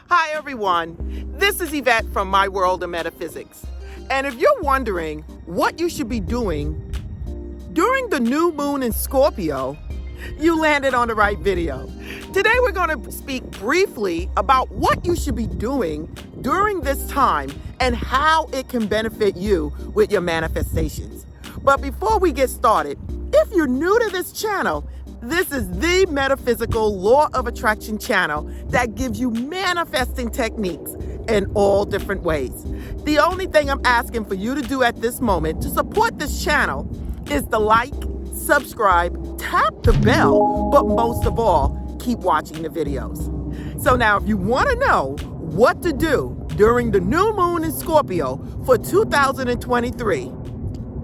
Hi everyone, this is Yvette from My World of Metaphysics. And if you're wondering what you should be doing during the new moon in Scorpio, you landed on the right video. Today we're going to speak briefly about what you should be doing during this time and how it can benefit you with your manifestations. But before we get started, if you're new to this channel, this is the metaphysical law of attraction channel that gives you manifesting techniques in all different ways. The only thing I'm asking for you to do at this moment to support this channel is to like, subscribe, tap the bell, but most of all, keep watching the videos. So now if you want to know what to do during the new moon in Scorpio for 2023,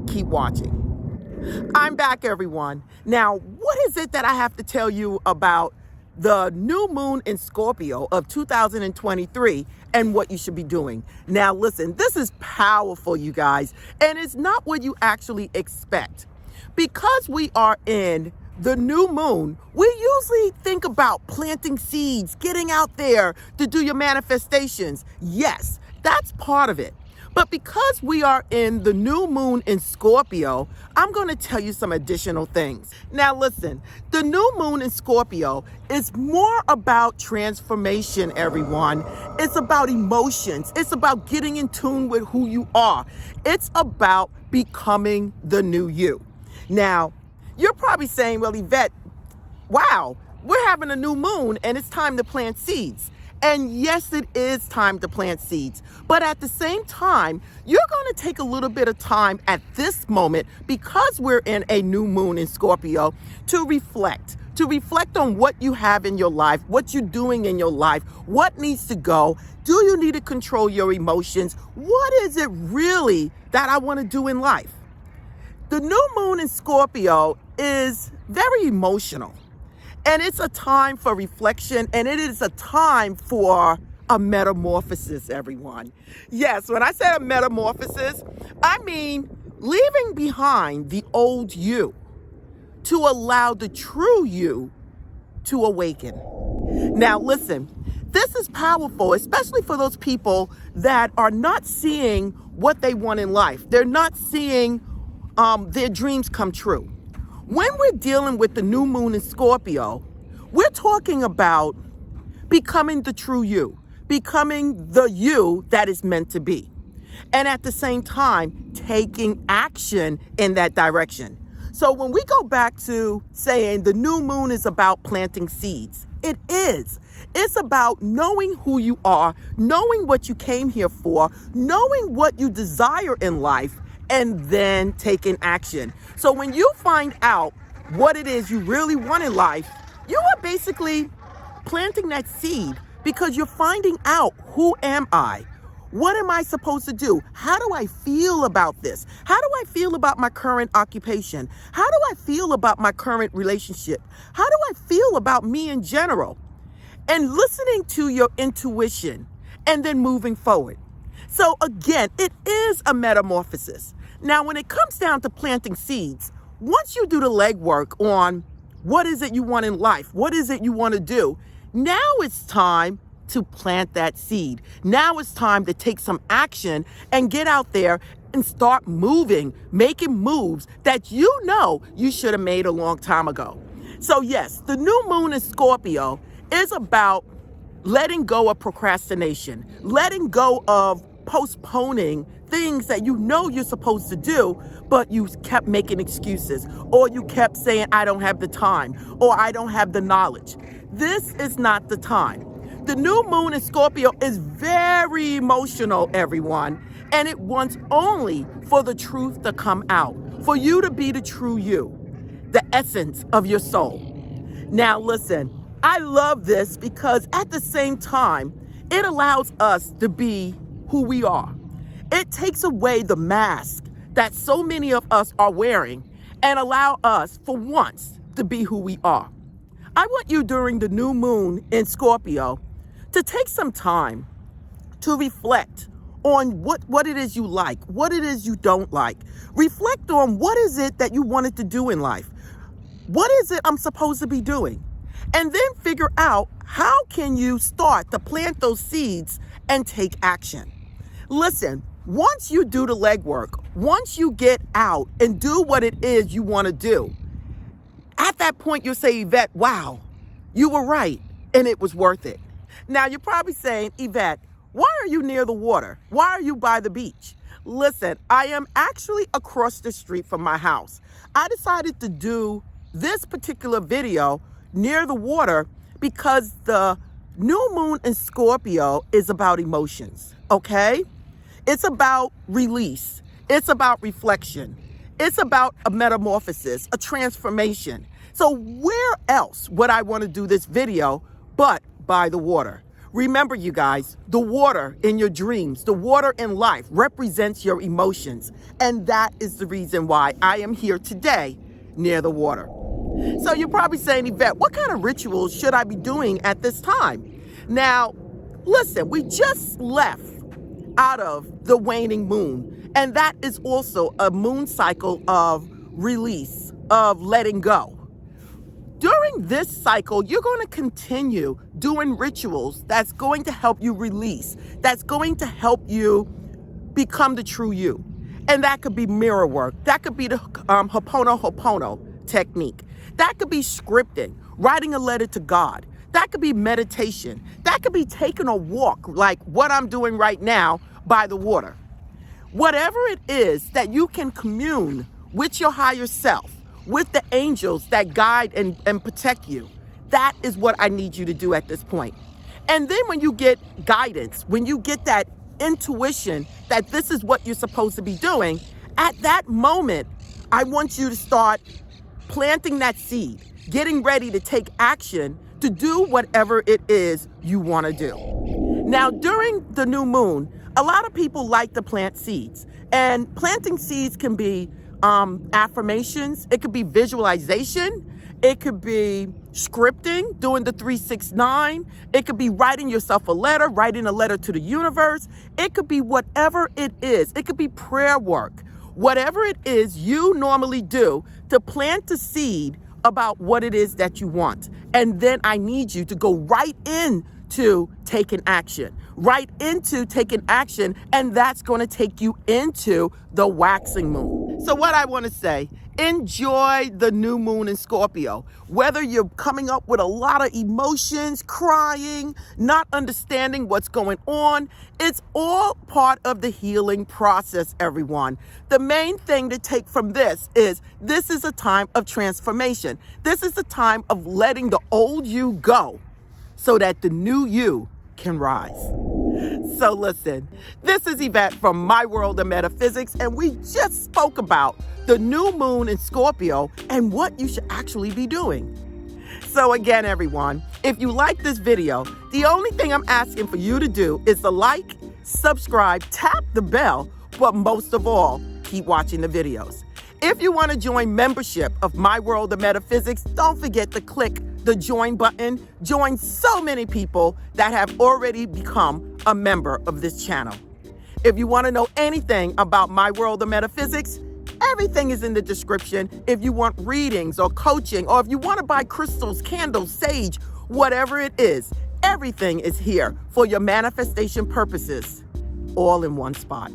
keep watching. I'm back, everyone. Now, what is it that I have to tell you about the new moon in Scorpio of 2023 and what you should be doing? Now, listen, this is powerful, you guys, and it's not what you actually expect. Because we are in the new moon, we usually think about planting seeds, getting out there to do your manifestations. Yes, that's part of it. But because we are in the new moon in Scorpio, I'm going to tell you some additional things. Now listen, the new moon in Scorpio is more about transformation, everyone. It's about emotions. It's about getting in tune with who you are. It's about becoming the new you. Now, you're probably saying, well, Yvette, wow, we're having a new moon and it's time to plant seeds. And yes, it is time to plant seeds. But at the same time, you're going to take a little bit of time at this moment, because we're in a new moon in Scorpio, to reflect on what you have in your life, what you're doing in your life, what needs to go. Do you need to control your emotions? What is it really that I want to do in life? The new moon in Scorpio is very emotional. And it's a time for reflection, and it is a time for a metamorphosis, everyone. Yes, when I say a metamorphosis, I mean leaving behind the old you to allow the true you to awaken. Now, listen, this is powerful, especially for those people that are not seeing what they want in life. They're not seeing their dreams come true. When we're dealing with the new moon in Scorpio, we're talking about becoming the true you, becoming the you that is meant to be. And at the same time, taking action in that direction. So when we go back to saying the new moon is about planting seeds, it is. It's about knowing who you are, knowing what you came here for, knowing what you desire in life, and then taking action. So when you find out what it is you really want in life, you are basically planting that seed, because you're finding out, who am I? What am I supposed to do? How do I feel about this? How do I feel about my current occupation? How do I feel about my current relationship? How do I feel about me in general? And listening to your intuition and then moving forward. So again, it is a metamorphosis. Now, when it comes down to planting seeds, once you do the legwork on what is it you want in life, what is it you want to do, now it's time to plant that seed. Now it's time to take some action and get out there and start moving, making moves that you know you should have made a long time ago. So yes, the new moon in Scorpio is about letting go of procrastination, letting go of postponing things that you know you're supposed to do, but you kept making excuses, or you kept saying, I don't have the time, or I don't have the knowledge. This is not the time. The new moon in Scorpio is very emotional, everyone, and it wants only for the truth to come out, for you to be the true you, the essence of your soul. Now listen, I love this because at the same time, it allows us to be who we are. It takes away the mask that so many of us are wearing and allow us, for once, to be who we are. I want you during the new moon in Scorpio to take some time to reflect on what it is you like, what it is you don't like. Reflect on what is it that you wanted to do in life. What is it I'm supposed to be doing? and then figure out how can you start to plant those seeds and take action. Listen, once you do the legwork, once you get out and do what it is you want to do, at that point you'll say, Yvette, wow, you were right and it was worth it. Now you're probably saying, Yvette, why are you near the water? Why are you by the beach? Listen, I am actually across the street from my house. I decided to do this particular video near the water because the new moon in Scorpio is about emotions, okay? It's about release. It's about reflection. It's about a metamorphosis, a transformation. So where else would I want to do this video but by the water? Remember, you guys, the water in your dreams, the water in life represents your emotions. And that is the reason why I am here today near the water. So you're probably saying, Yvette, what kind of rituals should I be doing at this time? Now, listen, we just left out of the waning moon. And that is also a moon cycle of release, of letting go. During this cycle, you're going to continue doing rituals that's going to help you release, that's going to help you become the true you. And that could be mirror work. That could be the Ho'oponopono technique. That could be scripting, writing a letter to God. That could be meditation. That could be taking a walk like what I'm doing right now by the water. Whatever it is that you can commune with your higher self, with the angels that guide and protect you. That is what I need you to do at this point. And then when you get guidance, when you get that intuition that this is what you're supposed to be doing, at that moment, I want you to start planting that seed, getting ready to take action to do whatever it is you want to do. Now, during the new moon, a lot of people like to plant seeds, and planting seeds can be affirmations. It could be visualization. It could be scripting, doing the 369. It could be writing yourself a letter, writing a letter to the universe. It could be whatever it is. It could be prayer work. Whatever it is you normally do to plant the seed about what it is that you want. And then I need you to go right into taking action. Right into taking action, and that's going to take you into the waxing moon. So what I want to say, enjoy the new moon in Scorpio. Whether you're coming up with a lot of emotions, crying, not understanding what's going on, it's all part of the healing process, everyone. The main thing to take from this is a time of transformation. This is a time of letting the old you go so that the new you can rise. So listen, this is Yvette from My World of Metaphysics, and we just spoke about the new moon in Scorpio and what you should actually be doing. So again, everyone, if you like this video, the only thing I'm asking for you to do is to like, subscribe, tap the bell, but most of all, keep watching the videos. If you want to join membership of My World of Metaphysics, don't forget to click the join button. Join so many people that have already become a member of this channel. If you want to know anything about My World of Metaphysics, everything is in the description. If you want readings or coaching, or if you want to buy crystals, candles, sage, whatever it is, everything is here for your manifestation purposes, all in one spot.